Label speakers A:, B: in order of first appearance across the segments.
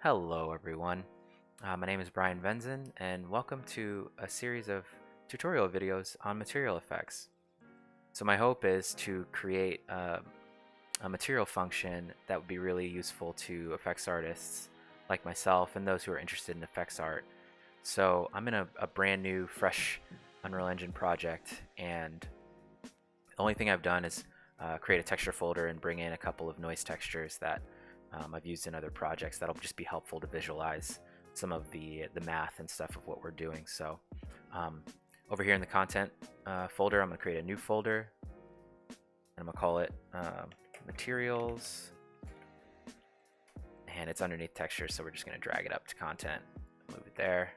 A: Hello everyone, my name is Brian Venzen and welcome to a series of tutorial videos on material effects. So my hope is to create a material function that would be really useful to effects artists like myself and those who are interested in effects art. So I'm in a brand new, fresh Unreal Engine project, and the only thing I've done is create a texture folder and bring in a couple of noise textures that I've used in other projects that'll just be helpful to visualize some of the math and stuff of what we're doing. So um, over here in the content folder, I'm going to create a new folder, and I'm going to call it materials, and it's underneath texture, so we're just going to drag it up to content, move it there.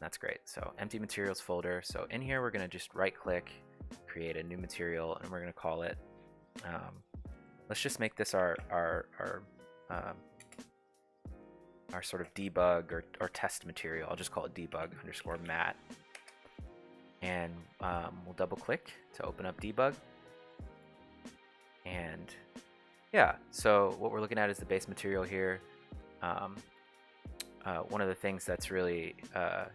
A: That's great. So empty materials folder. So in here we're going to just right click, create a new material, and we're going to call it let's just make this our sort of debug or test material. I'll just call it debug underscore mat, and we'll double click to open up debug. And yeah, so what we're looking at is the base material here. One of the things that's really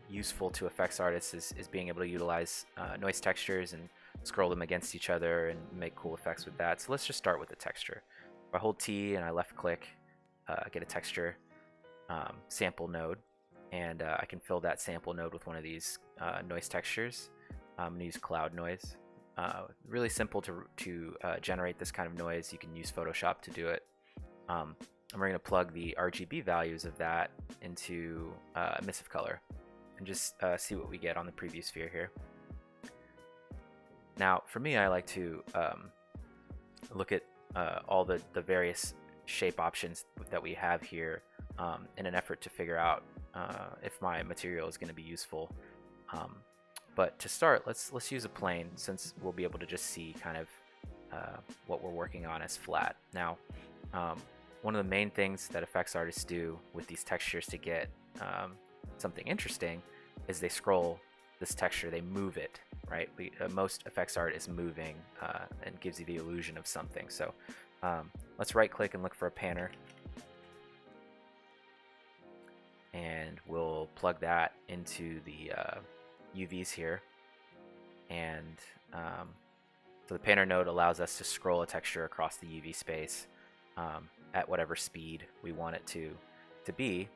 A: useful to effects artists is being able to utilize noise textures and scroll them against each other and make cool effects with that. So let's just start with the texture. If I hold T and I left click, I get a texture sample node, and I can fill that sample node with one of these noise textures. I'm going to use cloud noise. Really simple to generate this kind of noise. You can use Photoshop to do it. And we're going to plug the RGB values of that into emissive color and just see what we get on the preview sphere here. Now, for me, I like to look at all the various shape options that we have here in an effort to figure out if my material is going to be useful. But to start, let's use a plane, since we'll be able to just see kind of what we're working on as flat. Now, one of the main things that effects artists do with these textures to get something interesting is they scroll this texture, they move it, right? Most effects art is moving and gives you the illusion of something. So let's right click and look for a panner, and we'll plug that into the UVs here. And so the panner node allows us to scroll a texture across the UV space at whatever speed we want it to be.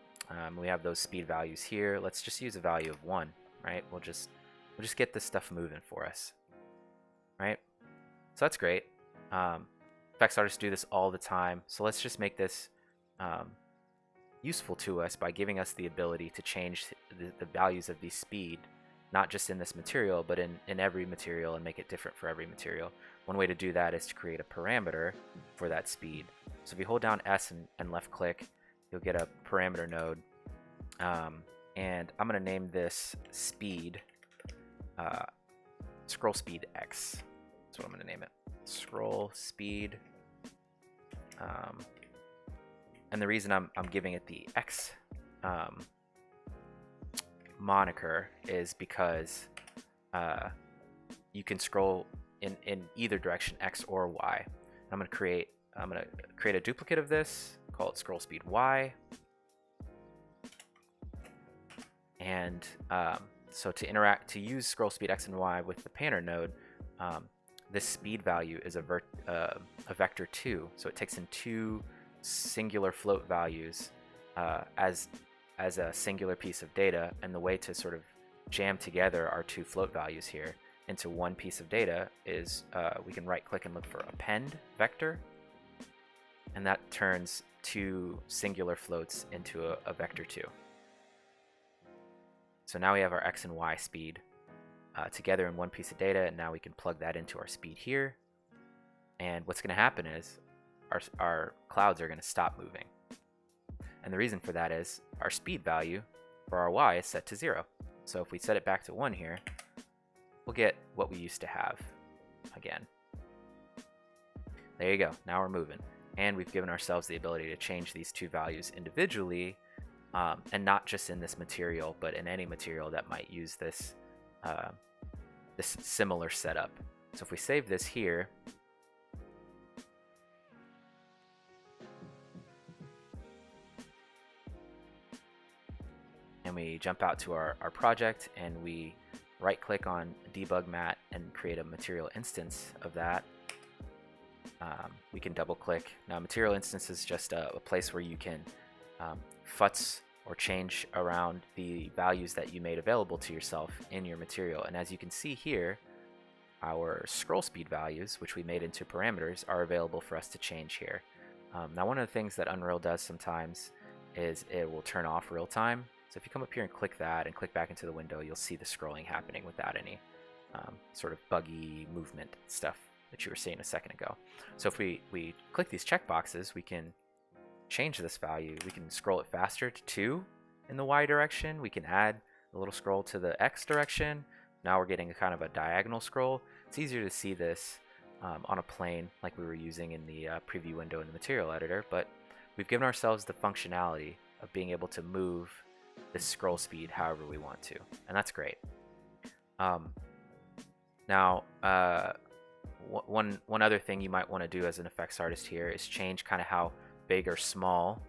A: We have those speed values here. Let's just use a value of 1, right? We'll just get this stuff moving for us, right? So that's great. Effects artists do this all the time. So let's just make this useful to us by giving us the ability to change the values of the speed, not just in this material, but in every material, and make it different for every material. One way to do that is to create a parameter for that speed. So if you hold down S and left click, you'll get a parameter node. And I'm going to name this speed, scroll speed X. That's what I'm going to name it. Scroll speed. And the reason I'm giving it the X moniker is because you can scroll in either direction, X or Y. I'm going to create a duplicate of this, call it scroll speed Y. And so to use scroll speed X and Y with the panner node, this speed value is a vector 2. So it takes in 2 singular float values as a singular piece of data, and the way to sort of jam together our 2 float values here into one piece of data is we can right click and look for append vector, and that turns 2 singular floats into a vector 2. So now we have our X and Y speed together in one piece of data, and now we can plug that into our speed here. And what's going to happen is our clouds are going to stop moving. And the reason for that is our speed value for our Y is set to 0. So if we set it back to 1 here, we'll get what we used to have again. There you go. Now we're moving. And we've given ourselves the ability to change these 2 values individually, and not just in this material, but in any material that might use this similar setup. So if we save this here, we jump out to our project and we right click on debug mat and create a material instance of that. We can double click. Now material instance is just a place where you can futz or change around the values that you made available to yourself in your material. And as you can see here, our scroll speed values, which we made into parameters, are available for us to change here. Now one of the things that Unreal does sometimes is it will turn off real time. So if you come up here and click that and click back into the window, you'll see the scrolling happening without any sort of buggy movement stuff that you were seeing a second ago. So if we click these checkboxes, we can change this value. We can scroll it faster to 2 in the Y direction. We can add a little scroll to the X direction. Now we're getting a kind of a diagonal scroll. It's easier to see this on a plane like we were using in the preview window in the material editor, but we've given ourselves the functionality of being able to move this scroll speed however we want to, and that's great. Now, one other thing you might want to do as an effects artist here is change kind of how big or small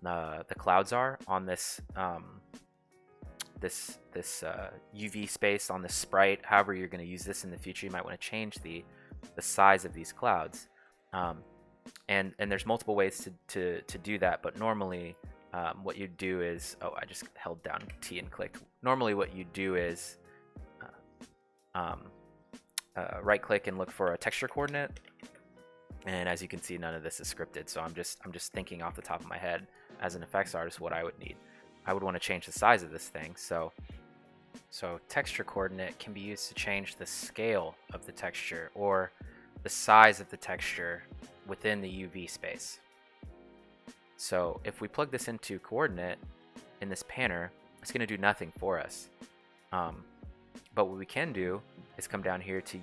A: the clouds are on this UV space on this sprite. However you're going to use this in the future, you might want to change the size of these clouds. And there's multiple ways to do that, but normally what you do is, oh, I just held down T and clicked. Normally what you do is right click and look for a texture coordinate. And as you can see, none of this is scripted, so I'm just thinking off the top of my head as an effects artist what I would need. I would want to change the size of this thing, so texture coordinate can be used to change the scale of the texture or the size of the texture within the UV space. So if we plug this into coordinate in this panner, it's going to do nothing for us. But what we can do is come down here to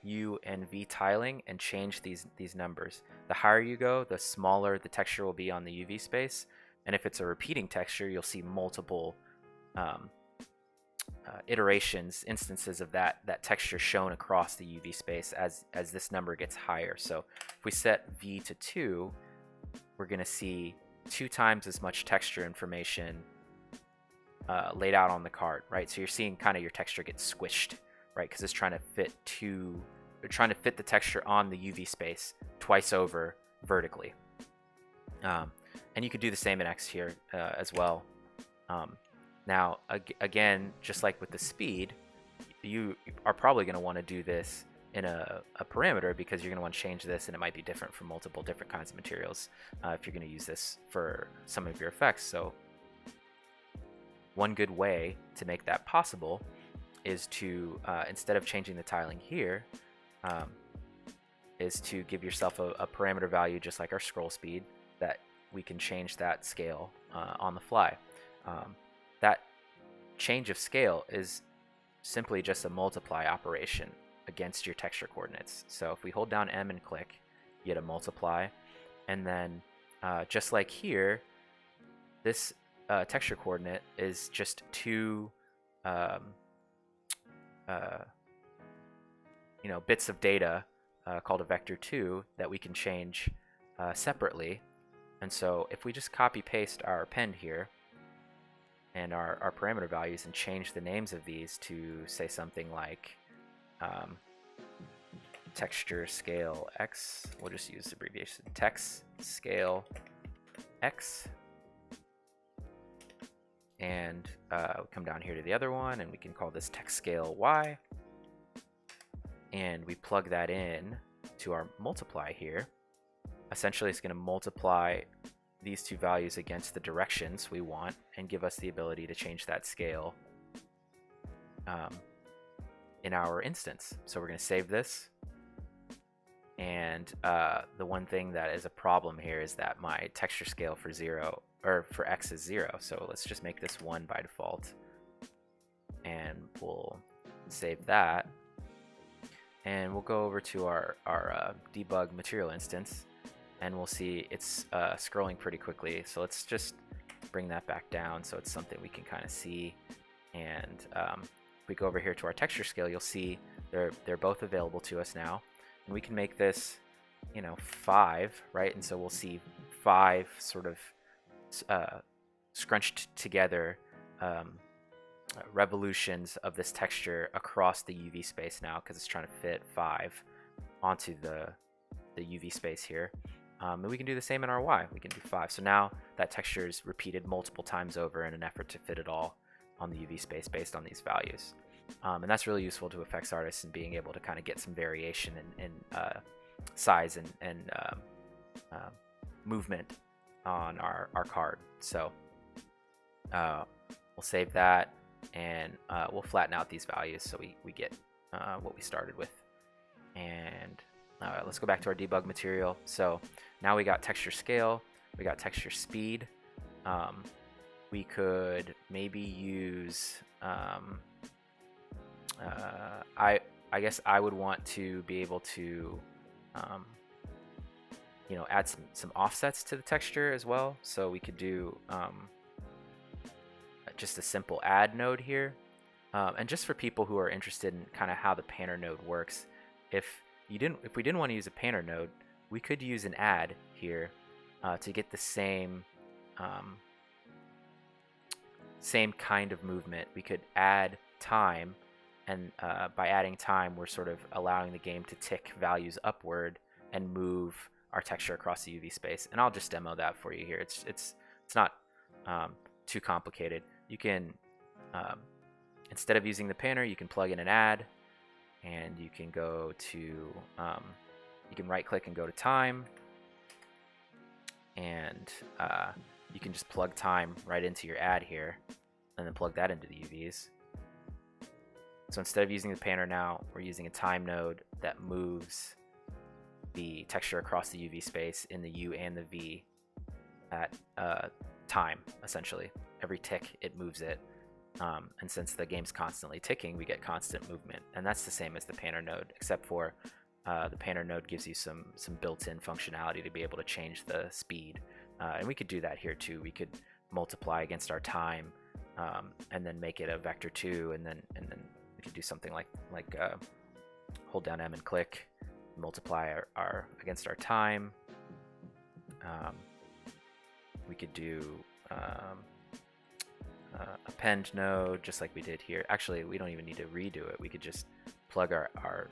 A: U and V tiling and change these numbers. The higher you go, the smaller the texture will be on the UV space. And if it's a repeating texture, you'll see multiple iterations, instances of that texture shown across the UV space as this number gets higher. So if we set V to 2, we're going to see 2 times as much texture information laid out on the card, right? So you're seeing kind of your texture get squished, right? Because it's trying to fit the texture on the UV space twice over vertically. And you could do the same in X here as well. Now, again, just like with the speed, you are probably going to want to do this in a parameter because you're going to want to change this, and it might be different for multiple different kinds of materials if you're going to use this for some of your effects. So one good way to make that possible is to, instead of changing the tiling here, is to give yourself a parameter value just like our scroll speed that we can change that scale on the fly. That change of scale is simply just a multiply operation against your texture coordinates. So if we hold down M and click, you get a multiply. And then just like here, this texture coordinate is just 2 bits of data called a vector 2 that we can change separately. And so if we just copy paste our append here and our parameter values and change the names of these to say something like texture scale X, we'll just use the abbreviation text scale X, and we come down here to the other one and we can call this text scale Y, and we plug that in to our multiply here. Essentially, it's going to multiply these 2 values against the directions we want and give us the ability to change that scale in our instance. So we're going to save this. And the one thing that is a problem here is that my texture scale for for X is 0. So let's just make this 1 by default. And we'll save that. And we'll go over to our debug material instance. And we'll see it's scrolling pretty quickly. So let's just bring that back down so it's something we can kind of see. And if we go over here to our texture scale, you'll see they're both available to us now. And we can make this, 5, right? And so we'll see 5 sort of scrunched together revolutions of this texture across the UV space now, because it's trying to fit 5 onto the UV space here. And we can do the same in our Y. We can do 5. So now that texture is repeated multiple times over in an effort to fit it all on the UV space based on these values. And that's really useful to effects artists and being able to kind of get some variation in size and movement on our card. So we'll save that, and we'll flatten out these values so we get what we started with. And let's go back to our debug material. So now we got texture scale, we got texture speed. We could maybe use I guess I would want to be able to add some offsets to the texture as well. So we could do just a simple add node here. And just for people who are interested in kind of how the panner node works, if we didn't want to use a panner node, we could use an add here to get the same kind of movement. We could add time, and by adding time, we're sort of allowing the game to tick values upward and move our texture across the UV space. And I'll just demo that for you here. It's not too complicated. You can instead of using the panner, you can plug in an add, and you can go to you can right click and go to time, and you can just plug time right into your add here, and then plug that into the UVs. So instead of using the panner now, we're using a time node that moves the texture across the UV space in the U and the V at time, essentially. Every tick, it moves it. And since the game's constantly ticking, we get constant movement. And that's the same as the panner node, except for the panner node gives you some built-in functionality to be able to change the speed. And we could do that here too. We could multiply against our time, and then make it a vector 2, and then we could do something like hold down M and click, multiply our against our time. We could do append node just like we did here. Actually, we don't even need to redo it. We could just plug our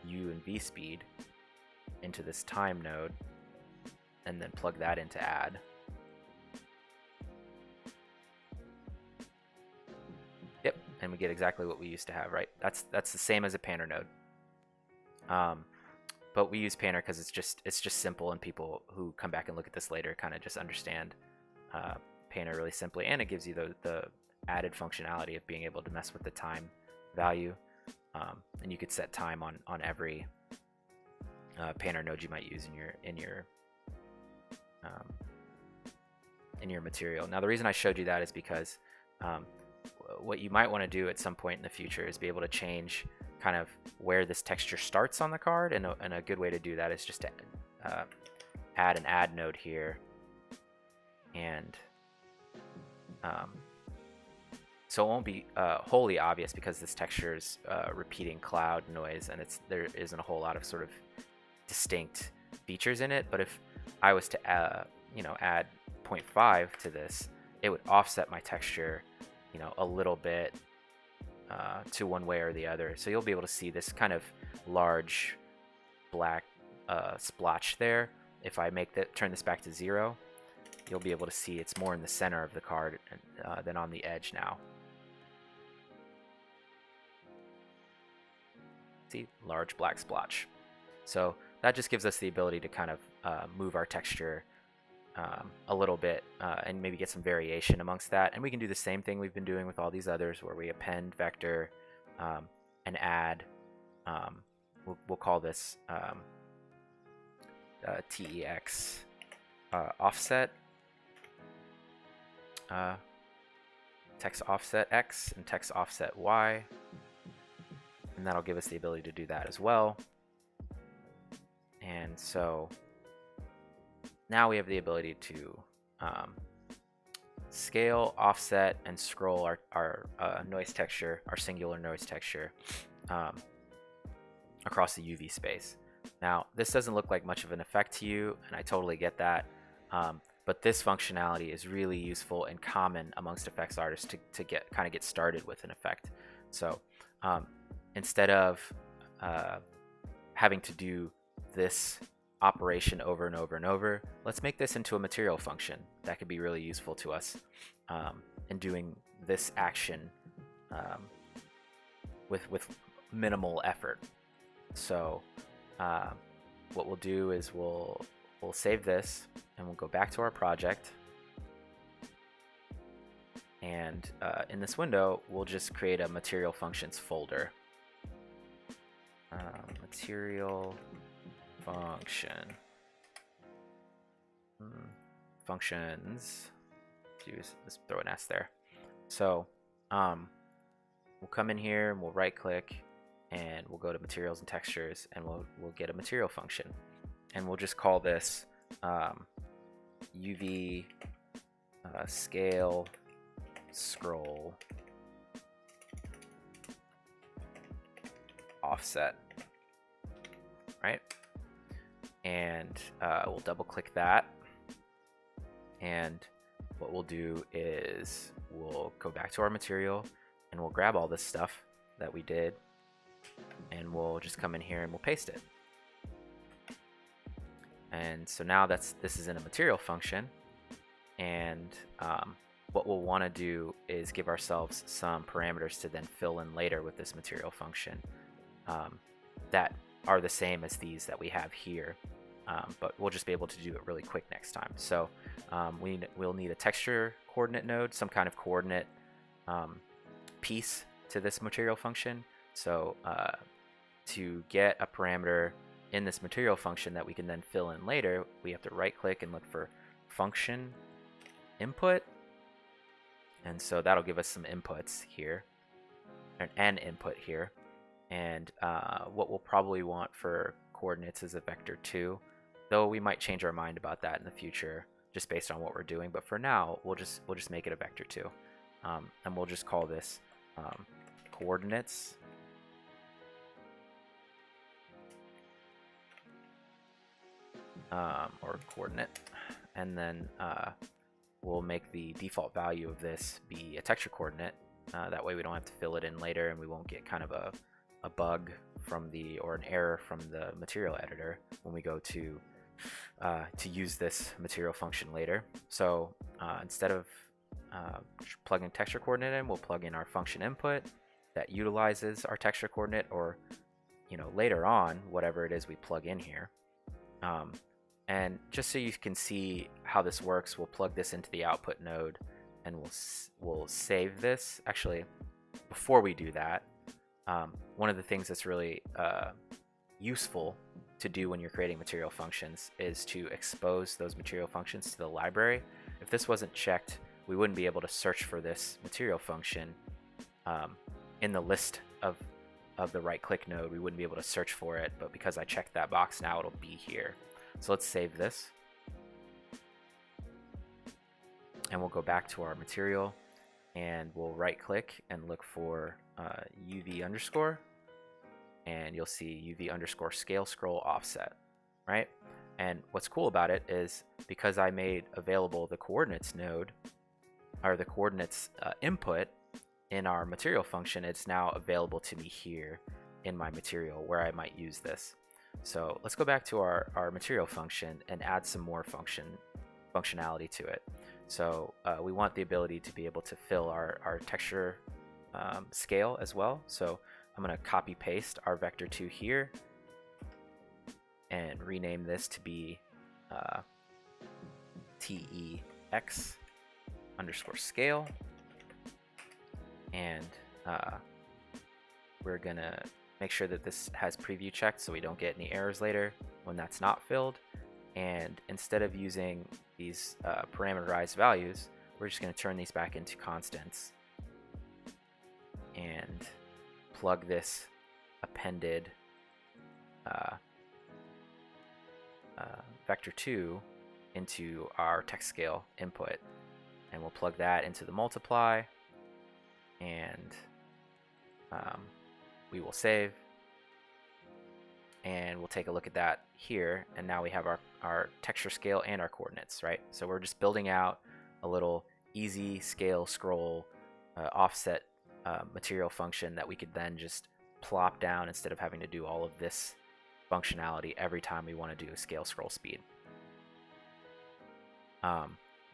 A: U and V speed into this time node, and then plug that into add. Yep, and we get exactly what we used to have, right? That's the same as a panner node. But we use panner because it's just simple, and people who come back and look at this later kind of just understand panner really simply, and it gives you the added functionality of being able to mess with the time value, and you could set time on every panner node you might use in your material. Now the reason I showed you that is because what you might want to do at some point in the future is be able to change kind of where this texture starts on the card, and a good way to do that is just to add an add node here, and so it won't be wholly obvious because this texture is repeating cloud noise, and there isn't a whole lot of sort of distinct features in it. But if I was to add 0.5 to this, it would offset my texture a little bit to one way or the other. So you'll be able to see this kind of large black splotch there. If I turn this back to 0, you'll be able to see it's more in the center of the card than on the edge now. See, large black splotch. So that just gives us the ability to kind of move our texture a little bit and maybe get some variation amongst that. And we can do the same thing we've been doing with all these others, where we append vector and add. We'll call this TEX offset, text offset X and text offset Y, and that'll give us the ability to do that as well. And so now we have the ability to scale, offset, and scroll our noise texture, our singular noise texture, across the UV space. Now, this doesn't look like much of an effect to you, and I totally get that. But but this functionality is really useful and common amongst effects artists to get started with an effect. So instead of having to do this operation over and over and over, let's make this into a material function that could be really useful to us in doing this action with minimal effort. So what we'll do is we'll save this and we'll go back to our project, and in this window we'll just create a material functions folder. Material function functions. Let's throw an S there. So we'll come in here and we'll right click and we'll go to materials and textures, and we'll get a material function, and we'll just call this UV scale scroll offset, right? And we'll double click that, and what we'll do is we'll go back to our material and we'll grab all this stuff that we did, and we'll just come in here and we'll paste it. And so now this is in a material function, and what we'll want to do is give ourselves some parameters to then fill in later with this material function that are the same as these that we have here, but we'll just be able to do it really quick next time. So we'll need a texture coordinate node, some kind of coordinate piece to this material function. So to get a parameter in this material function that we can then fill in later, we have to right click and look for function input, and so that'll give us some inputs here, an input here. And what we'll probably want for coordinates is a vector 2, though we might change our mind about that in the future just based on what we're doing. But for now, we'll just make it a vector 2, and we'll just call this coordinates. Or coordinate, and then we'll make the default value of this be a texture coordinate. That way we don't have to fill it in later, and we won't get kind of a bug from or an error from the material editor when we go to use this material function later. So instead of plugging texture coordinate in, we'll plug in our function input that utilizes our texture coordinate, or later on whatever it is we plug in here. And just so you can see how this works, we'll plug this into the output node, and we'll save this. Actually, before we do that, one of the things that's really useful to do when you're creating material functions is to expose those material functions to the library. If this wasn't checked, we wouldn't be able to search for this material function in the list of the right-click node. We wouldn't be able to search for it, but because I checked that box, now it'll be here. So let's save this, and we'll go back to our material, and we'll right-click and look for UV underscore, and you'll see UV underscore scale scroll offset, right? And what's cool about it is because I made available the coordinates node, or the coordinates input in our material function, it's now available to me here in my material where I might use this. So let's go back to our material function and add some more functionality to it. So we want the ability to be able to fill our texture scale as well. So I'm going to copy paste our vector 2 here and rename this to be tex underscore scale, and we're gonna make sure that this has preview checked so we don't get any errors later when that's not filled. And instead of using these parameterized values, we're just going to turn these back into constants and plug this appended vector 2 into our text scale input, and we'll plug that into the multiply, and we will save, and we'll take a look at that here, and now we have our texture scale and our coordinates, right? So we're just building out a little easy scale scroll offset material function that we could then just plop down instead of having to do all of this functionality every time we want to do a scale scroll speed.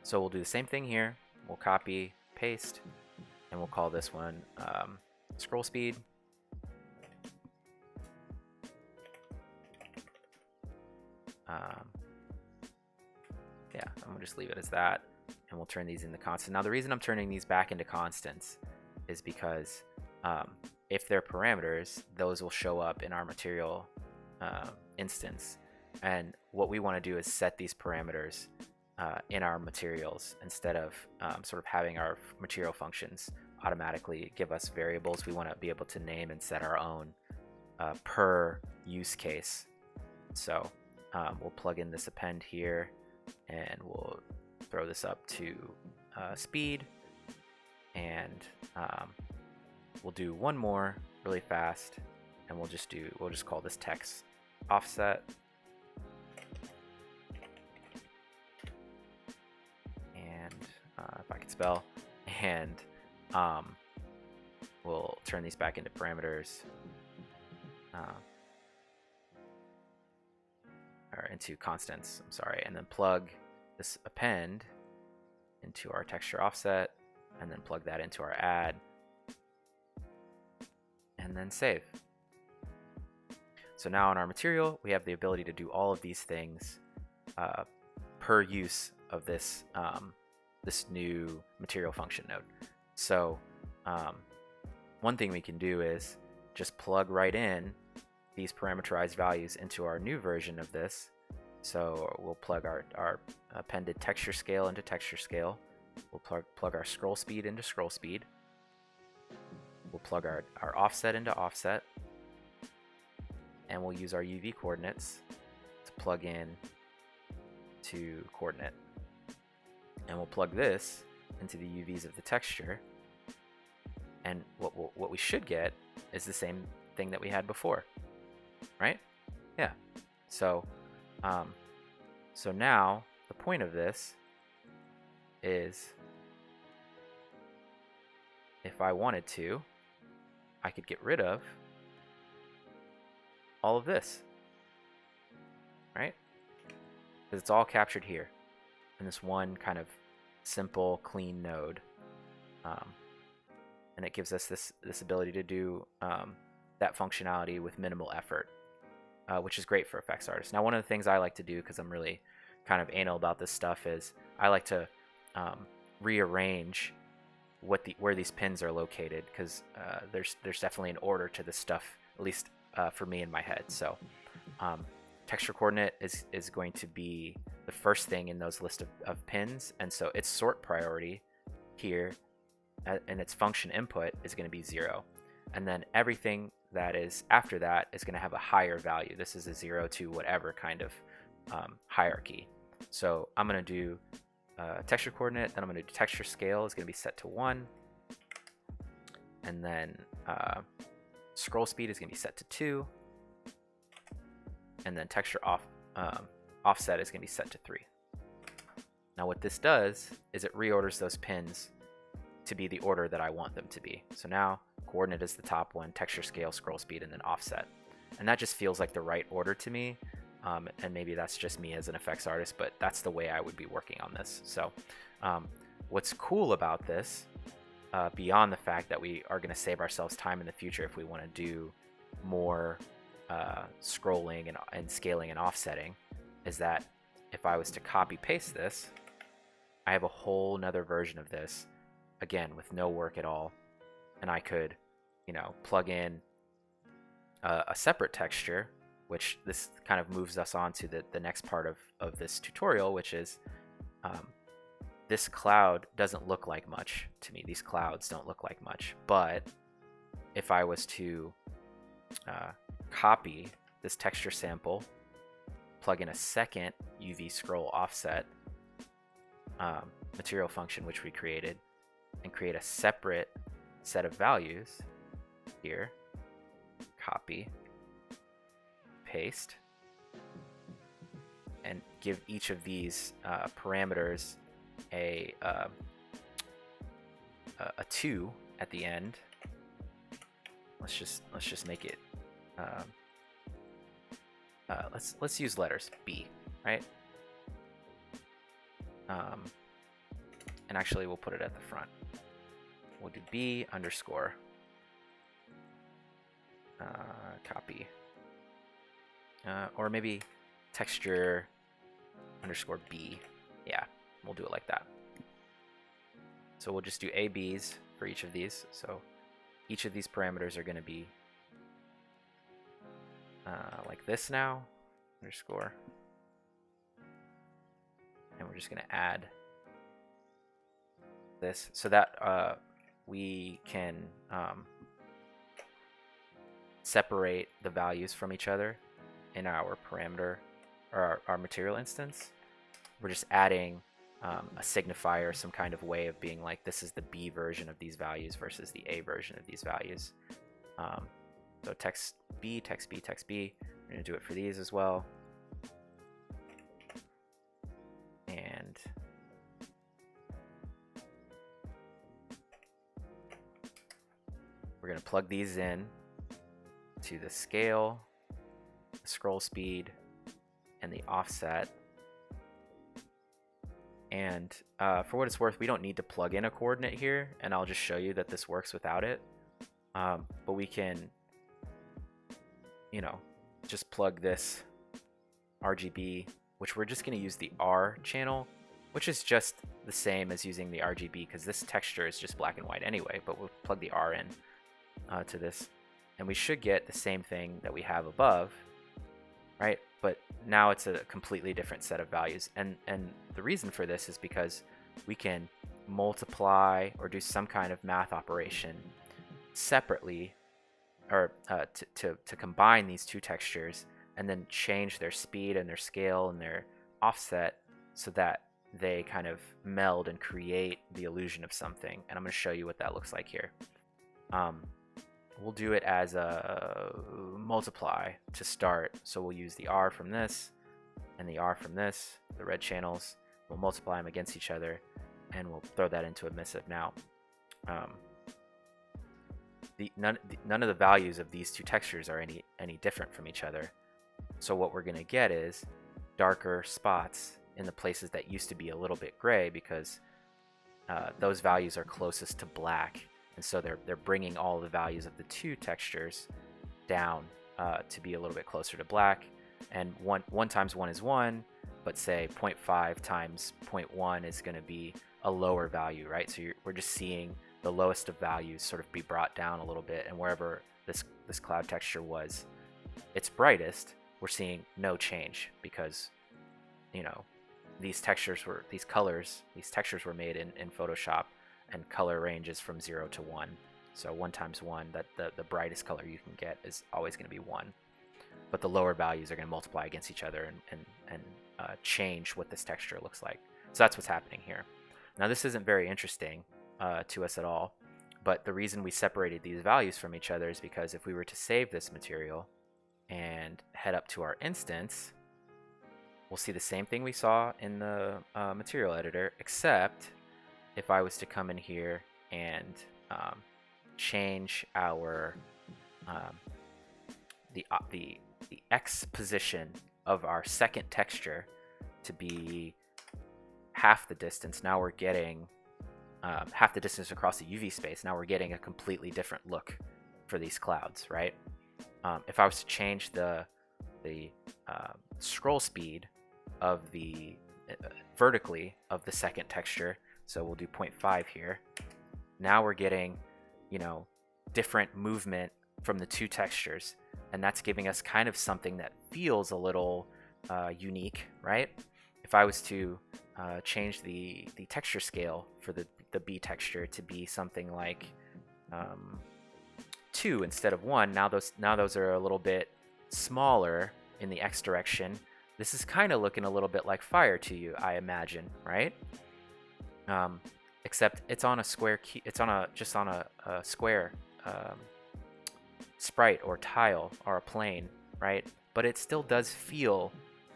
A: So we'll do the same thing here. We'll copy, paste, and we'll call this one scroll speed. Yeah, I'm gonna just leave it as that, and we'll turn these into constant. Now the reason I'm turning these back into constants is because if they're parameters, those will show up in our material instance, and what we want to do is set these parameters in our materials instead of sort of having our material functions automatically give us variables. We want to be able to name and set our own per use case. So we'll plug in this append here, and we'll throw this up to speed, and we'll do one more really fast, and we'll just call this text offset. And if I can spell, and we'll turn these back into parameters, or into constants, I'm sorry, and then plug this append into our texture offset, and then plug that into our add, and then save. So now in our material, we have the ability to do all of these things per use of this this new material function node. So one thing we can do is just plug right in these parameterized values into our new version of this. So we'll plug our appended texture scale into texture scale. We'll plug our scroll speed into scroll speed. We'll plug our offset into offset. And we'll use our UV coordinates to plug in to coordinate. And we'll plug this into the UVs of the texture. And what we should get is the same thing that we had before, right? Yeah. So so now the point of this is, if I wanted to, I could get rid of all of this, right? Because it's all captured here in this one kind of simple, clean node. And it gives us this ability to do that functionality with minimal effort, which is great for effects artists. Now, one of the things I like to do, because I'm really kind of anal about this stuff, is I like to rearrange where these pins are located, because there's definitely an order to this stuff, at least for me in my head. So texture coordinate is going to be the first thing in those list of pins, and so its sort priority here and its function input is going to be 0, and then everything that is after that is going to have a higher value. This is a 0 to whatever kind of hierarchy. So I'm going to do texture coordinate, then I'm going to do texture scale is going to be set to 1, and then scroll speed is going to be set to 2, and then texture offset is going to be set to 3. Now what this does is it reorders those pins to be the order that I want them to be. So now coordinate is the top one, texture scale, scroll speed, and then offset. And that just feels like the right order to me. And maybe that's just me as an effects artist, but that's the way I would be working on this. So what's cool about this, beyond the fact that we are going to save ourselves time in the future if we want to do more scrolling and scaling and offsetting, is that if I was to copy paste this, I have a whole nother version of this, again with no work at all, and I could, plug in a separate texture, which this kind of moves us on to the next part of this tutorial, which is this cloud doesn't look like much to me. These clouds don't look like much, but if I was to copy this texture sample, plug in a second UV scroll offset material function which we created, and create a separate set of values here, copy, paste, and give each of these parameters a 2 at the end. Let's just make it. Let's use letters B, right? And actually, we'll put it at the front. We'll do B underscore copy, or maybe texture underscore B. Yeah, we'll do it like that. So we'll just do ABs for each of these. So each of these parameters are going to be like this now, underscore. And we're just going to add this so that we can separate the values from each other in our parameter or our material instance. We're just adding a signifier, some kind of way of being like, this is the B version of these values versus the A version of these values. So text B, text B, text B. We're going to do it for these as well. And we're going to plug these in to the scale, the scroll speed, and the offset. And for what it's worth, we don't need to plug in a coordinate here, and I'll just show you that this works without it. But we can, you know, just plug this RGB, which we're just going to use the R channel, which is just the same as using the RGB because this texture is just black and white anyway, but we'll plug the R in to this, and we should get the same thing that we have above, right? But now it's a completely different set of values, and the reason for this is because we can multiply or do some kind of math operation separately, or to combine these two textures and then change their speed and their scale and their offset so that they kind of meld and create the illusion of something. And I'm going to show you what that looks like here. We'll do it as a multiply to start. So we'll use the R from this and the R from this, the red channels. We'll multiply them against each other, and we'll throw that into emissive. Now, none of the values of these two textures are any different from each other. So what we're going to get is darker spots in the places that used to be a little bit gray, because those values are closest to black. And so they're bringing all the values of the two textures down to be a little bit closer to black. And 1 times 1 is 1, but say 0.5 times 0.1 is going to be a lower value, right? So we're just seeing the lowest of values sort of be brought down a little bit, and wherever this cloud texture was its brightest, we're seeing no change because, you know, these textures were made in Photoshop, and color ranges from 0 to 1. So 1 times 1, that the brightest color you can get is always going to be 1. But the lower values are going to multiply against each other and change what this texture looks like. So that's what's happening here. Now this isn't very interesting to us at all, but the reason we separated these values from each other is because if we were to save this material and head up to our instance, we'll see the same thing we saw in the material editor, except if I was to come in here and change our the X position of our second texture to be half the distance. Now we're getting half the distance across the UV space. Now we're getting a completely different look for these clouds, right? If I was to change the scroll speed of the vertically of the second texture, so we'll do 0.5 here. Now we're getting, you know, different movement from the two textures, and that's giving us kind of something that feels a little unique, right? If I was to change the texture scale for the B texture to be something like 2 instead of 1, now those are a little bit smaller in the X direction. This is kind of looking a little bit like fire to you, I imagine, right? Except it's on a square key. It's on just on a square sprite or tile or a plane, right? But it still does feel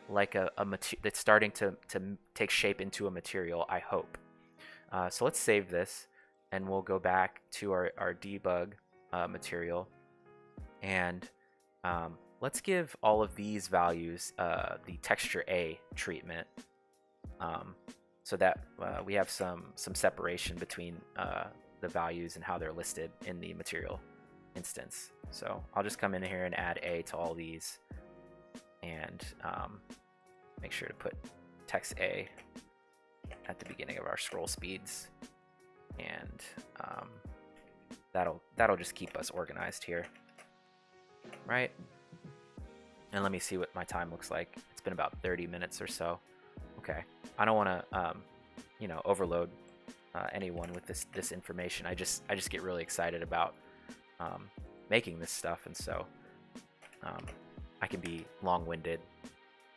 A: like that's starting to take shape into a material, I hope. So let's save this, and we'll go back to our debug material, and let's give all of these values the texture A treatment, so that we have some separation between the values and how they're listed in the material instance. So I'll just come in here and add A to all these, and make sure to put text A at the beginning of our scroll speeds, and that'll just keep us organized here, right? And let me see what my time looks like. It's been about 30 minutes or so. Okay, I don't want to overload anyone with this information. I just get really excited about making this stuff, and so I can be long-winded.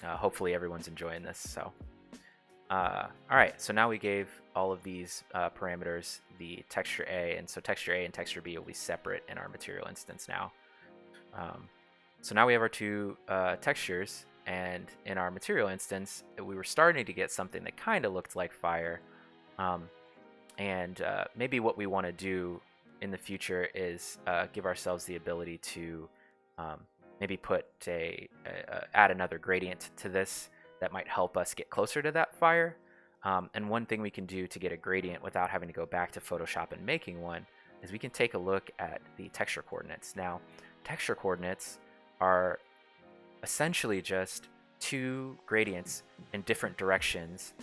A: Hopefully everyone's enjoying this. So all right, so now we gave all of these parameters the texture A, and so texture A and texture B will be separate in our material instance now. So now we have our two textures, and in our material instance, we were starting to get something that kind of looked like fire. And maybe what we want to do in the future is give ourselves the ability to maybe put add another gradient to this that might help us get closer to that fire. And one thing we can do to get a gradient without having to go back to Photoshop and making one is we can take a look at the texture coordinates. Now, texture coordinates are essentially just two gradients in different directions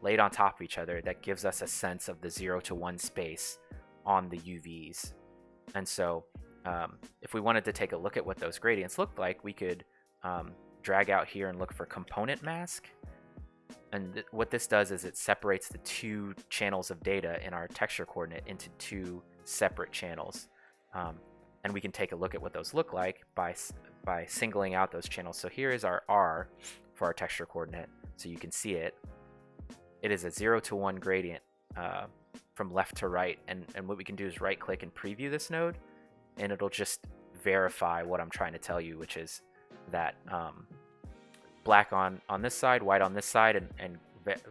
A: laid on top of each other that gives us a sense of the 0 to 1 space on the UVs. And so if we wanted to take a look at what those gradients look like, we could drag out here and look for component mask. And what this does is it separates the two channels of data in our texture coordinate into two separate channels. And we can take a look at what those look like by singling out those channels. So here is our R for our texture coordinate, so you can see it. It is a 0 to 1 gradient from left to right, and what we can do is right click and preview this node, and it'll just verify what I'm trying to tell you, which is that black on this side, white on this side, and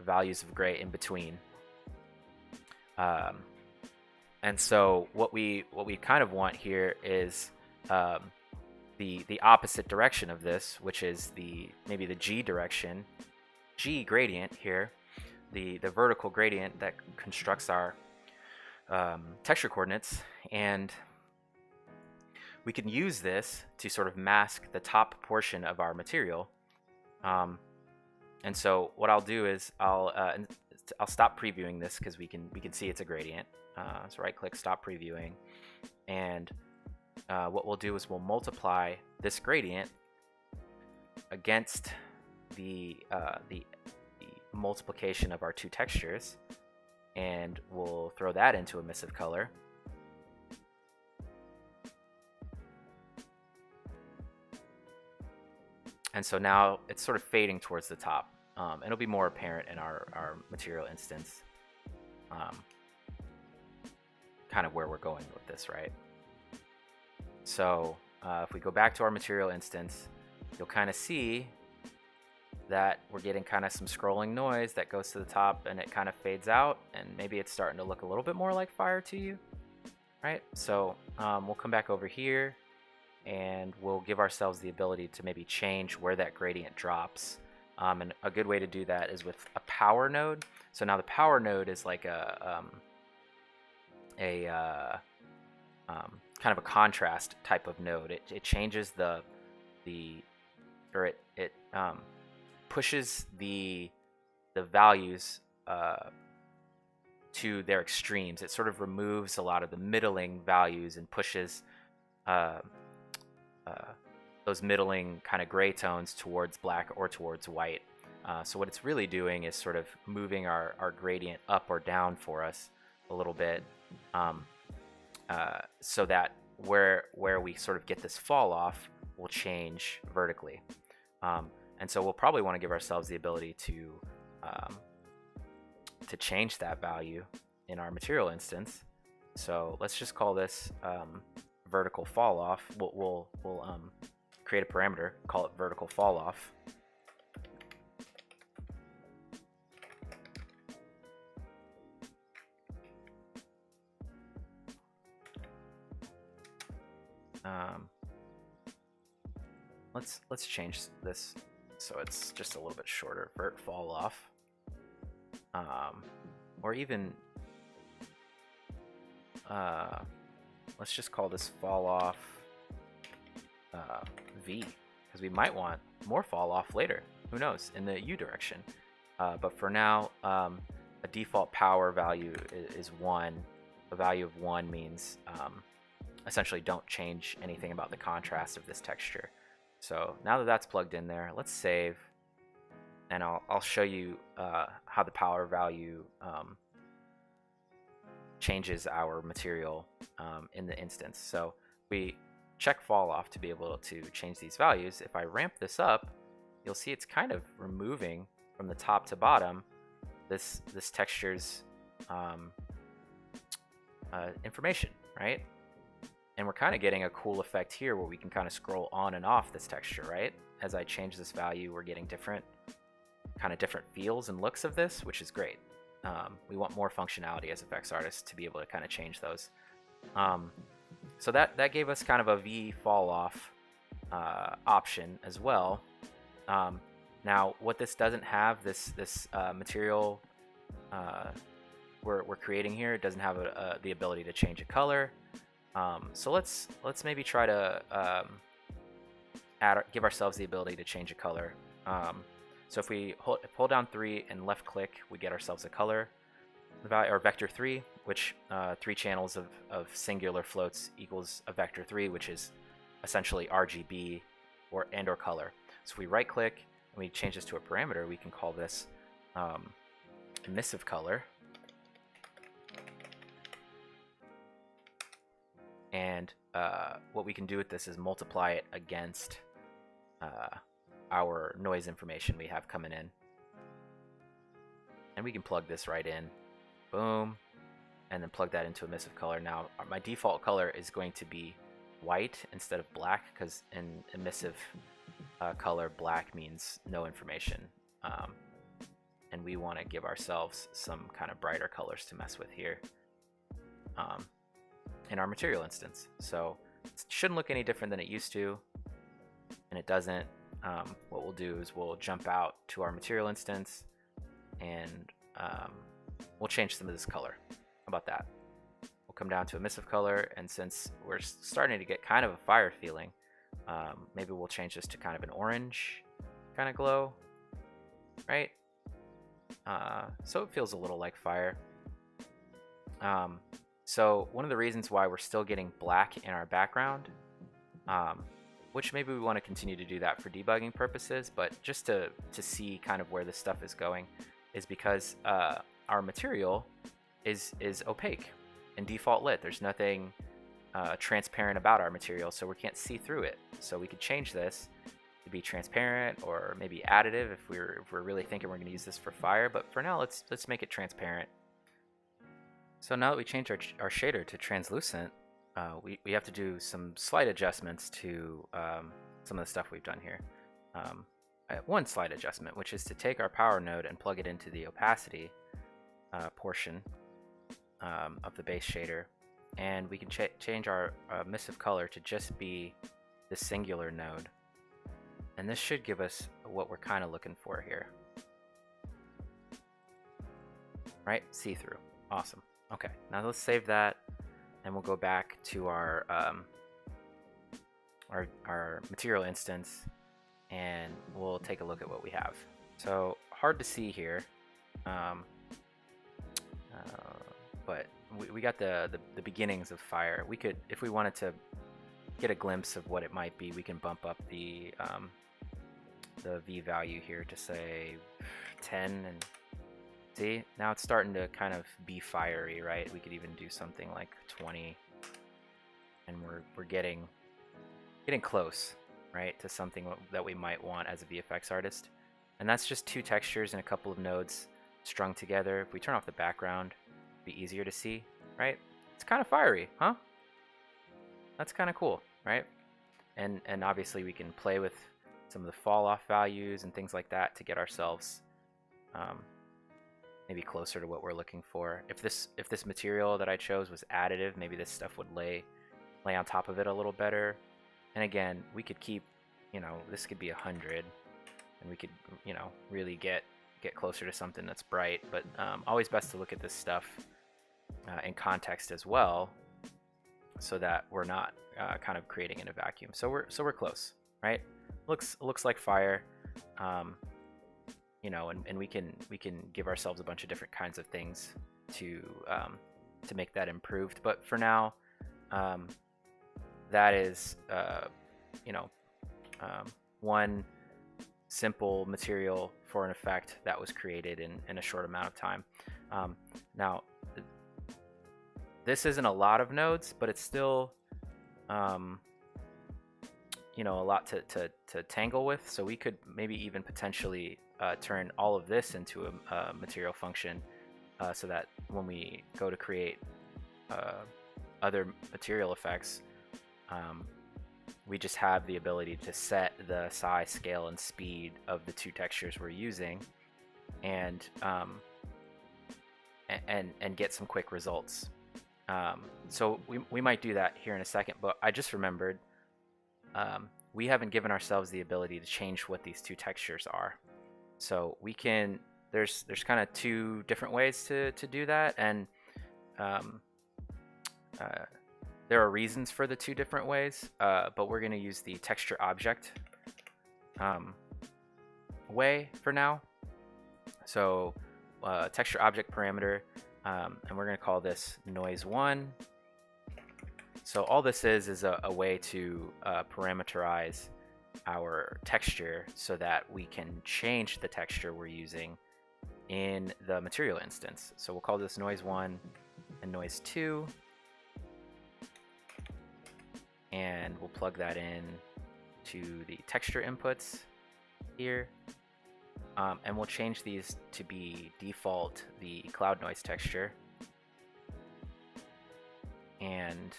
A: values of gray in between. And so what we kind of want here is the opposite direction of this, which is maybe the G direction, G gradient here, the vertical gradient that constructs our texture coordinates, and we can use this to sort of mask the top portion of our material. And so what I'll do is I'll stop previewing this because we can see it's a gradient. So right click, stop previewing, and what we'll do is we'll multiply this gradient against the multiplication of our two textures, and we'll throw that into emissive color. And so now it's sort of fading towards the top. It'll be more apparent in our material instance, kind of where we're going with this, right? So if we go back to our material instance, you'll kind of see that we're getting kind of some scrolling noise that goes to the top and it kind of fades out, and maybe it's starting to look a little bit more like fire to you, right? So we'll come back over here and we'll give ourselves the ability to maybe change where that gradient drops. And a good way to do that is with a power node. So now the power node is like a kind of a contrast type of node. It changes it pushes the values to their extremes. It sort of removes a lot of the middling values and pushes those middling kind of gray tones towards black or towards white. So what it's really doing is sort of moving our gradient up or down for us a little bit, so that where we sort of get this fall off will change vertically. And so we'll probably want to give ourselves the ability to change that value in our material instance. So let's just call this vertical fall off. We'll create a parameter, call it vertical fall off, Um, let's change this so it's just a little bit shorter. Vert fall off, or even let's just call this fall off V, because we might want more fall off later. Who knows, in the U direction. But for now, a default power value is 1. A value of 1 means essentially don't change anything about the contrast of this texture. So now that that's plugged in there, let's save, and I'll show you how the power value changes our material in the instance. So we check fall off to be able to change these values. If I ramp this up, you'll see it's kind of removing from the top to bottom this texture's information, right? And we're kind of getting a cool effect here where we can kind of scroll on and off this texture, right? As I change this value, we're getting different feels and looks of this, which is great. We want more functionality as effects artists to be able to kind of change those. So that gave us kind of a V fall off option as well. Now, what this doesn't have, this material we're creating here, it doesn't have the ability to change a color. So let's maybe try to give ourselves the ability to change a color. So if we hold down 3 and left click, we get ourselves a color, or vector 3, which 3 channels of singular floats equals a vector 3, which is essentially RGB or color. So if we right click and we change this to a parameter, we can call this emissive color. And what we can do with this is multiply it against our noise information we have coming in. And we can plug this right in. Boom. And then plug that into emissive color. Now, my default color is going to be white instead of black, because in emissive color, black means no information. And we want to give ourselves some kind of brighter colors to mess with here in our material instance. So it shouldn't look any different than it used to, and it doesn't. What we'll do is we'll jump out to our material instance, and we'll change some of this color. How about that? We'll come down to emissive color, and since we're starting to get kind of a fire feeling, maybe we'll change this to kind of an orange kind of glow, right? So it feels a little like fire. So one of the reasons why we're still getting black in our background, which maybe we want to continue to do that for debugging purposes, but just to see kind of where this stuff is going, is because our material is opaque and default lit. There's nothing transparent about our material, so we can't see through it. So we could change this to be transparent, or maybe additive if we're really thinking we're going to use this for fire. But for now, let's make it transparent. So now that we changed our shader to translucent, we have to do some slight adjustments to some of the stuff we've done here. One slight adjustment, which is to take our power node and plug it into the opacity portion of the base shader, and we can change our emissive color to just be the singular node, and this should give us what we're kind of looking for here, right? See-through. Awesome. Okay, now let's save that, and we'll go back to our material instance, and we'll take a look at what we have. So hard to see here, but we got the beginnings of fire. We could, if we wanted to get a glimpse of what it might be, we can bump up the V value here to say 10, and see, now it's starting to kind of be fiery, right? We could even do something like 20, and we're getting close, right, to something that we might want as a VFX artist. And that's just 2 textures and a couple of nodes strung together. If we turn off the background, it'd be easier to see, right? It's kind of fiery, huh? That's kind of cool, right? And obviously we can play with some of the fall off values and things like that to get ourselves maybe closer to what we're looking for. If this material that I chose was additive, maybe this stuff would lay lay on top of it a little better. And again, we could keep, this could be 100, and we could, really get closer to something that's bright. But always best to look at this stuff in context as well, so that we're not kind of creating in a vacuum. So we're close, right? Looks like fire, and we can give ourselves a bunch of different kinds of things to make that improved. But for now, that is one simple material for an effect that was created in a short amount of time. Now, this isn't a lot of nodes, but it's still a lot to tangle with. So we could maybe even potentially turn all of this into a material function, so that when we go to create other material effects, we just have the ability to set the size, scale, and speed of the two textures we're using, and get some quick results. So we might do that here in a second, but I just remembered we haven't given ourselves the ability to change what these two textures are. So we can, there's kind of two different ways to do that, and there are reasons for the two different ways, but we're going to use the texture object way for now. So texture object parameter, and we're going to call this noise1. So all this is a way to parameterize our texture so that we can change the texture we're using in the material instance. So we'll call this noise1 and noise2, and we'll plug that in to the texture inputs here, and we'll change these to be default the cloud noise texture, and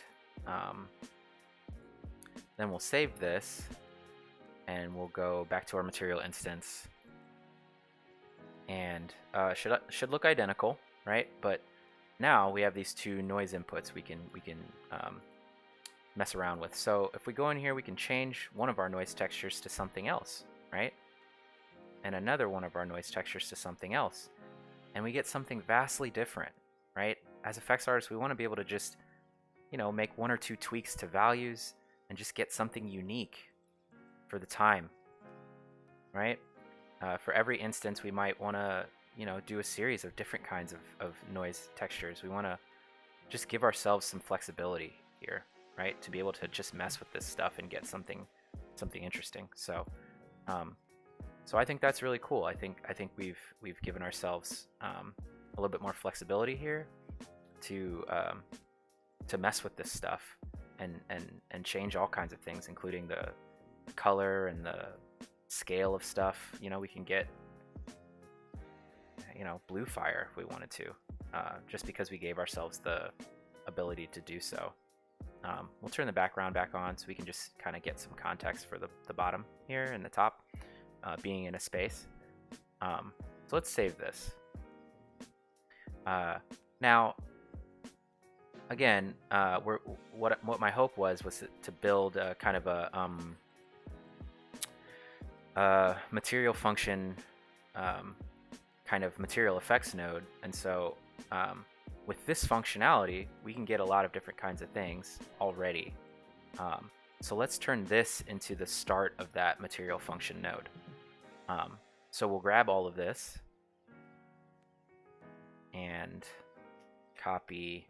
A: then we'll save this, and we'll go back to our material instance, and should look identical, right? But now we have these two noise inputs we can mess around with. So if we go in here, we can change one of our noise textures to something else, right? And another one of our noise textures to something else, and we get something vastly different, right? As effects artists, we want to be able to just make one or two tweaks to values and just get something unique for the time, right? For every instance, we might want to do a series of different kinds of noise textures. We want to just give ourselves some flexibility here, right? To be able to just mess with this stuff and get something interesting. So so I think that's really cool. I think we've given ourselves a little bit more flexibility here to mess with this stuff and change all kinds of things, including the color and the scale of stuff. We can get blue fire if we wanted to, just because we gave ourselves the ability to do so. We'll turn the background back on so we can just kind of get some context for the bottom here and the top being in a space. So let's save this. Now, again, what my hope was to build a kind of a material function, kind of material effects node, and so with this functionality, we can get a lot of different kinds of things already. So let's turn this into the start of that material function node. So we'll grab all of this and copy,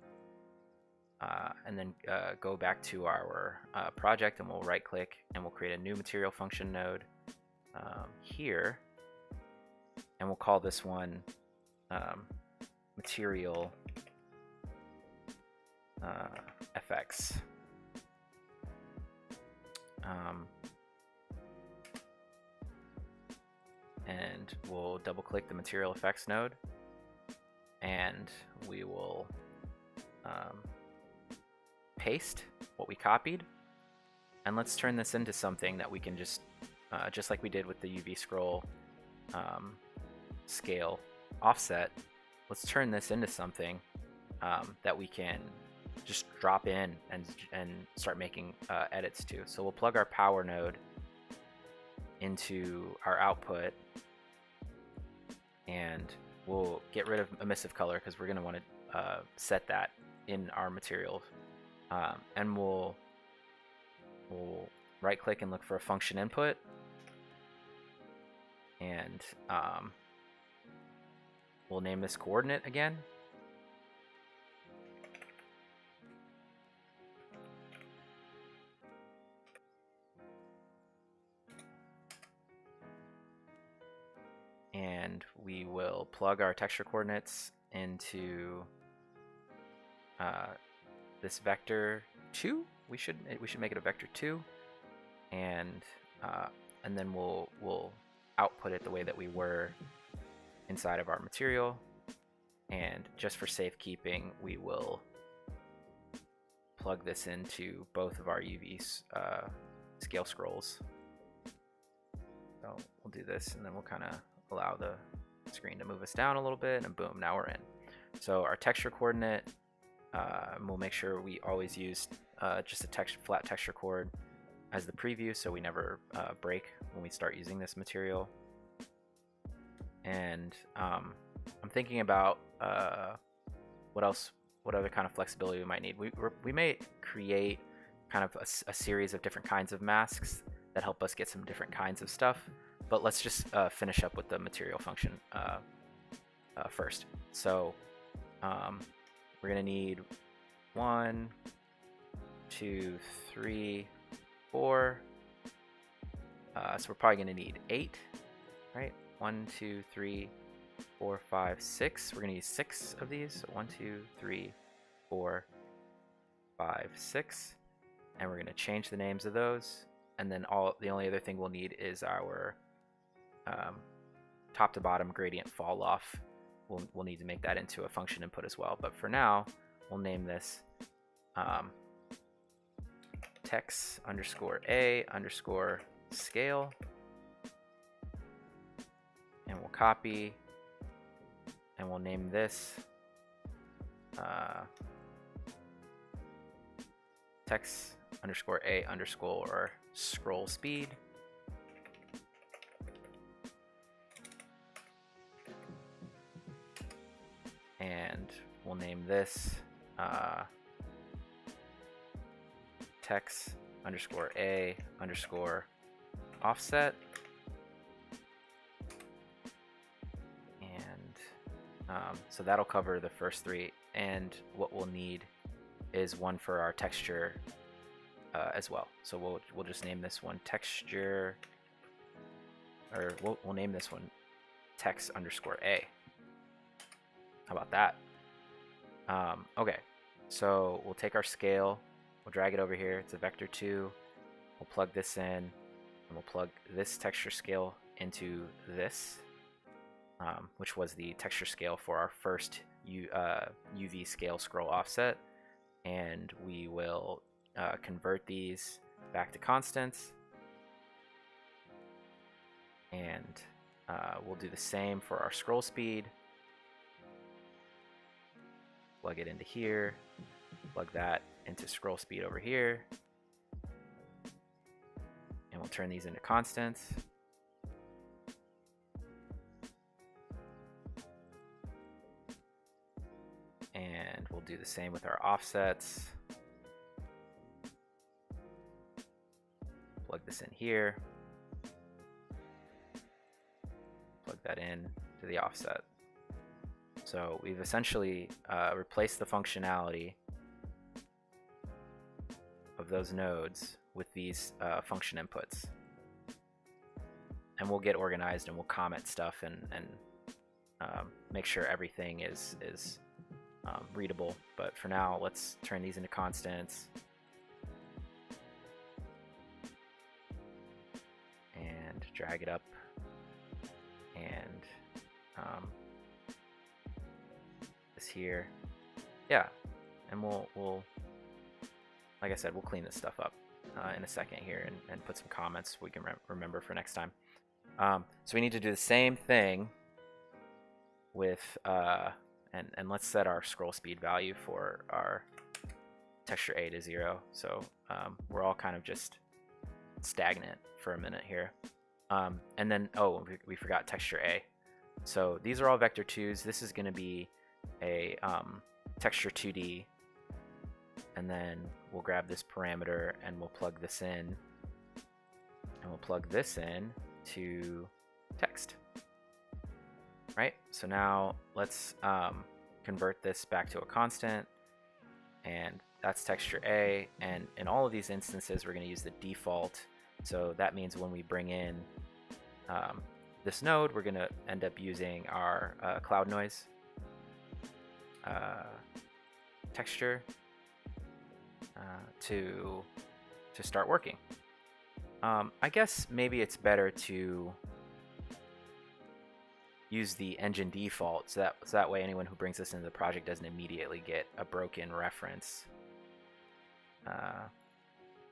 A: and then go back to our project, and we'll right click and we'll create a new material function node here, and we'll call this one material FX. And we'll double click the material effects node, and we will paste what we copied, and let's turn this into something that we can just like we did with the UV scroll scale offset. Let's turn this into something that we can just drop in and start making edits to. So we'll plug our power node into our output, and we'll get rid of emissive color because we're going to want to set that in our materials. And we'll right click and look for a function input, and we'll name this coordinate again. And we will plug our texture coordinates into this vector 2. We should make it a vector 2, and then we'll output it the way that we were inside of our material. And just for safekeeping, we will plug this into both of our UV scale scrolls. So we'll do this, and then we'll kind of allow the screen to move us down a little bit, and boom, now we're in. So our texture coordinate, we'll make sure we always use just a flat texture chord as the preview, so we never break when we start using this material. And I'm thinking about what other kind of flexibility we might need. We may create kind of a series of different kinds of masks that help us get some different kinds of stuff. But let's just finish up with the material function first. So we're going to need 1, 2, 3, 4. So we're probably going to need 8, right? 1, 2, 3, 4, 5, 6. We're going to use 6 of these. So 1, 2, 3, 4, 5, 6. And we're going to change the names of those. And then the only other thing we'll need is our top to bottom gradient fall off. We'll need to make that into a function input as well. But for now, we'll name this text underscore a underscore scale. And we'll copy, and we'll name this text underscore a underscore scroll speed. And we'll name this text underscore a underscore offset. And so that'll cover the first 3. And what we'll need is one for our texture as well. So we'll just name this one texture, or we'll name this one text underscore a. How about that? Okay, so we'll take our scale, we'll drag it over here. It's a vector 2. We'll plug this in, and we'll plug this texture scale into this, which was the texture scale for our first UV scale scroll offset. And we will convert these back to constants. And we'll do the same for our scroll speed. Plug it into here, plug that into scroll speed over here, and we'll turn these into constants. And we'll do the same with our offsets. Plug this in here, plug that in to the offset. So we've essentially replaced the functionality of those nodes with these function inputs. And we'll get organized, and we'll comment stuff and make sure everything is readable. But for now, let's turn these into constants. And drag it up. And here, yeah, and we'll like I said, we'll clean this stuff up in a second here, and put some comments we can remember for next time. So we need to do the same thing with and let's set our scroll speed value for our texture A to 0. So we're all kind of just stagnant for a minute here. And then, oh, we forgot texture A. So these are all vector 2s. This is going to be a texture 2D. And then we'll grab this parameter and we'll plug this in. And we'll plug this in to text. Right? So now let's convert this back to a constant. And that's texture A. And in all of these instances, we're going to use the default. So that means when we bring in this node, we're going to end up using our cloud noise texture to start working. I guess maybe it's better to use the engine default so that way anyone who brings this into the project doesn't immediately get a broken reference.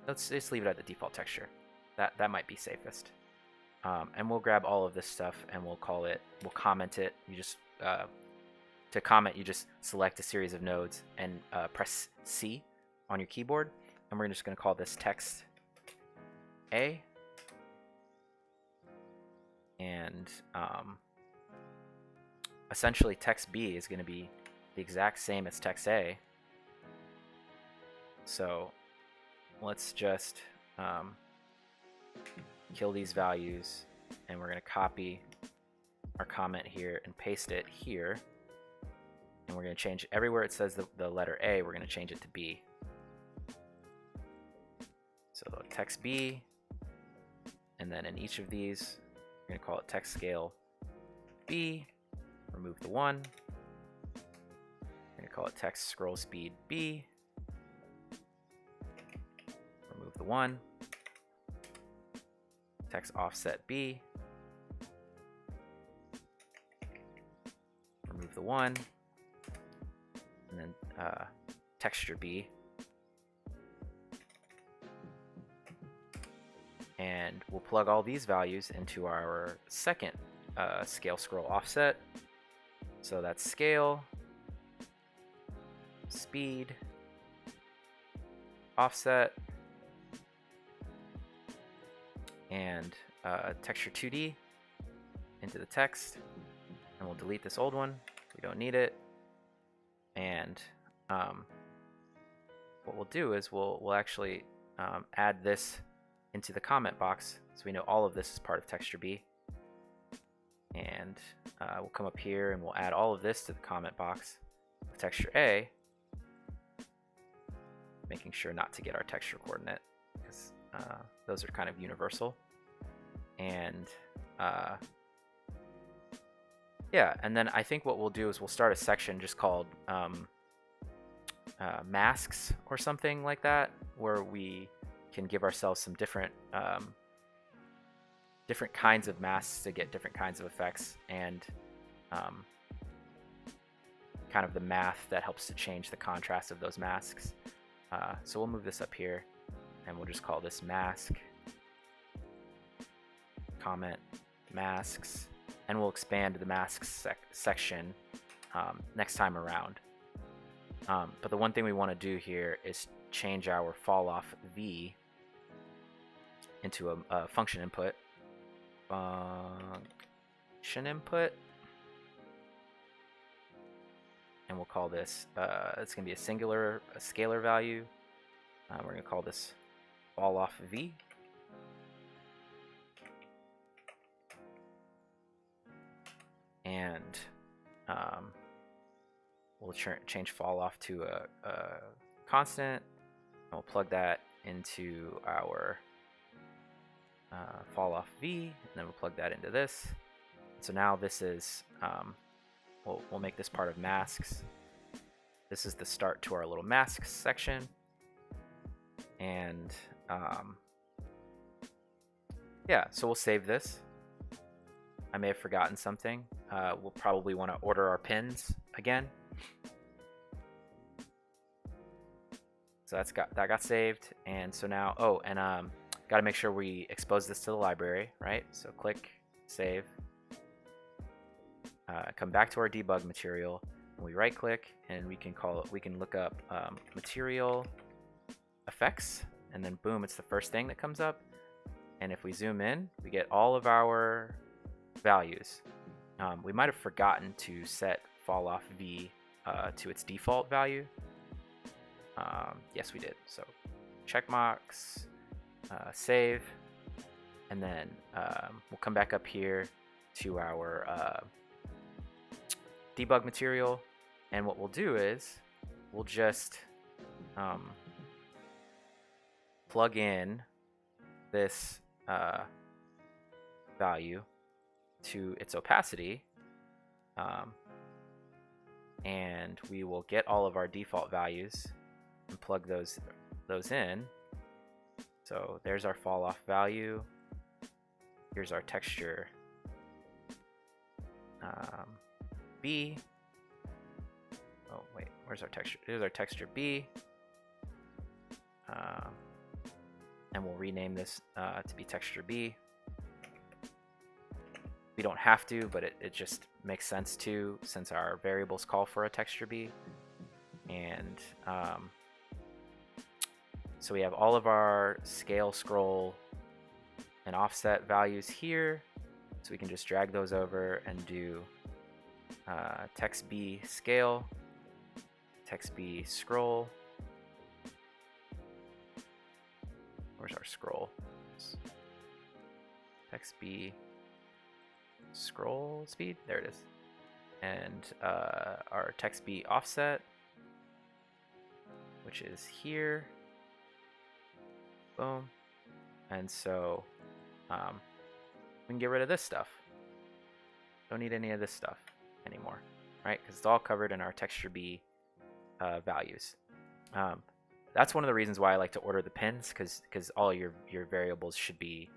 A: Let's just leave it at the default texture. That might be safest. And we'll grab all of this stuff and we'll comment it. You just to comment, you just select a series of nodes and press C on your keyboard, and we're just going to call this text A. And essentially text B is going to be the exact same as text A. So let's just kill these values, and we're going to copy our comment here and paste it here. And we're going to change everywhere it says the letter A, we're going to change it to B. So text B, and then in each of these, we're going to call it text scale B, remove the 1. We're going to call it text scroll speed B, remove the 1. Text offset B, remove the 1, and then texture B, and we'll plug all these values into our second scale scroll offset. So that's scale, speed, offset, and texture 2D into the text, and we'll delete this old one. We don't need it. And what we'll do is we'll actually add this into the comment box, so we know all of this is part of texture B. And we'll come up here and we'll add all of this to the comment box with texture A, making sure not to get our texture coordinate, because those are kind of universal. And yeah, and then I think what we'll do is we'll start a section just called masks or something like that, where we can give ourselves some different different kinds of masks to get different kinds of effects, and kind of the math that helps to change the contrast of those masks. So we'll move this up here, and we'll just call this mask, comment, masks, and we'll expand the masks section next time around. But the one thing we want to do here is change our fall off V into a function input. Function input, and we'll call this, it's going to be a scalar value. We're going to call this fall off V. And we'll change fall off to a constant, and we'll plug that into our fall off V, and then we'll plug that into this. So now this is, we'll make this part of masks. This is the start to our little masks section. And yeah, so we'll save this. I may have forgotten something. We'll probably want to order our pins again. So that got saved. And so now, oh, and got to make sure we expose this to the library, right? So click save. Come back to our debug material, We right click and we can look up material effects, and then boom, it's the first thing that comes up. And if we zoom in, we get all of our values. We might have forgotten to set fall off V to its default value. Yes, we did. So check marks, save, and then we'll come back up here to our debug material. And what we'll do is we'll just plug in this value to its opacity, and we will get all of our default values and plug those in. So there's our fall off value. Here's our texture B. Oh wait, where's our texture? Here's our texture B. And we'll rename this to be texture B. We don't have to, but it just makes sense to, since our variables call for a texture B. And so we have all of our scale, scroll, and offset values here. So we can just drag those over and do text B scale, text B scroll. Where's our scroll? Text B scroll speed. There it is. And our text B offset, which is here. Boom. And so we can get rid of this stuff. Don't need any of this stuff anymore, right? Because it's all covered in our texture B values. That's one of the reasons why I like to order the pins, because all your variables should be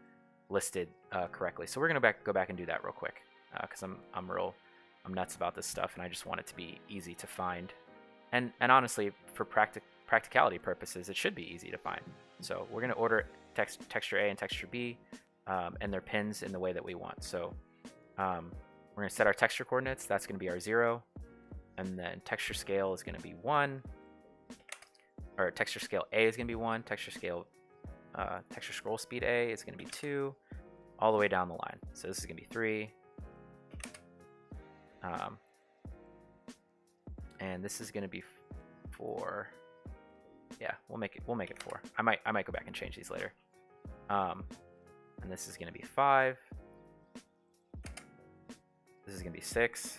A: listed correctly. So we're gonna go back and do that real quick, because I'm nuts about this stuff, and I just want it to be easy to find. And honestly, for practicality purposes, it should be easy to find. So we're gonna order texture A and texture B, and their pins in the way that we want. So we're gonna set our texture coordinates. That's gonna be our 0, and then texture scale is gonna be 1. Or texture scale A is going to be 1, texture scroll speed A is going to be 2, all the way down the line. So this is going to be 3, and this is going to be 4. Yeah, we'll make it 4. I might go back and change these later. And this is going to be 5. This is going to be 6.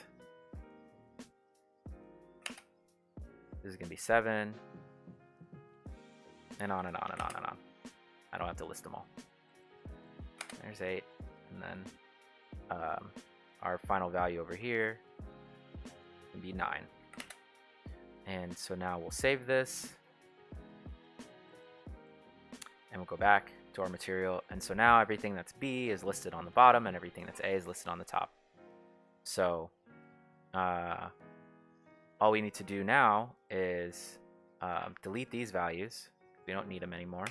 A: This is going to be 7. And on and on and on and on. I don't have to list them all. There's 8, and then our final value over here can be 9. And so now we'll save this, and we'll go back to our material. And so now everything that's B is listed on the bottom, and everything that's A is listed on the top. So all we need to do now is delete these values. We don't need them anymore,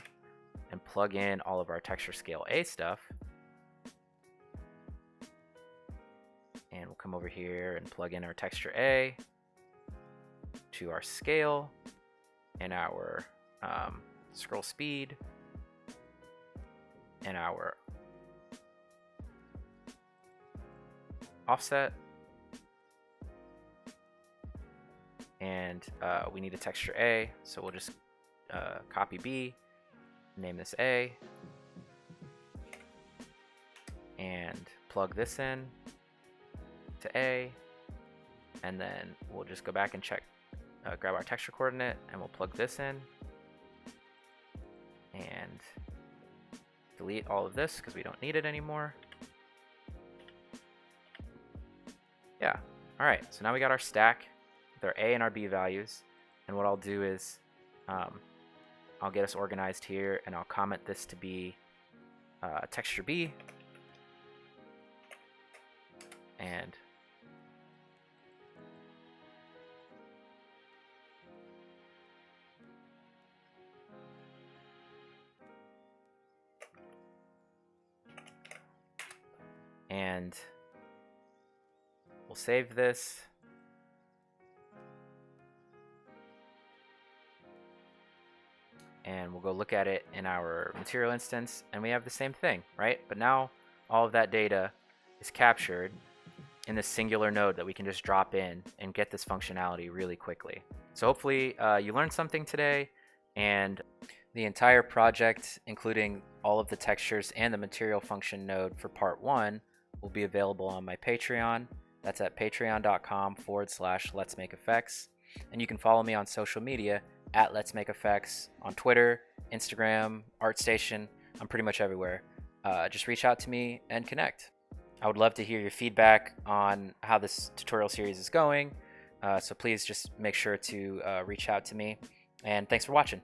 A: and plug in all of our texture scale A stuff. And we'll come over here and plug in our texture A to our scale and our scroll speed and our offset. And we need a texture A, so we'll just copy B, name this A, and plug this in to A, and then we'll just go back and check, grab our texture coordinate, and we'll plug this in, and delete all of this because we don't need it anymore. Yeah, all right, so now we got our stack with our A and our B values, and what I'll do is I'll get us organized here, and I'll comment this to be texture B, and we'll save this, and we'll go look at it in our material instance, and we have the same thing, right? But now all of that data is captured in this singular node that we can just drop in and get this functionality really quickly. So hopefully you learned something today, and the entire project, including all of the textures and the material function node for part 1, will be available on my Patreon. That's at patreon.com/letsmakeeffects. And you can follow me on social media at Let's Make Effects on Twitter, Instagram, ArtStation. I'm pretty much everywhere. Just reach out to me and connect. I would love to hear your feedback on how this tutorial series is going. So please just make sure to reach out to me. And thanks for watching.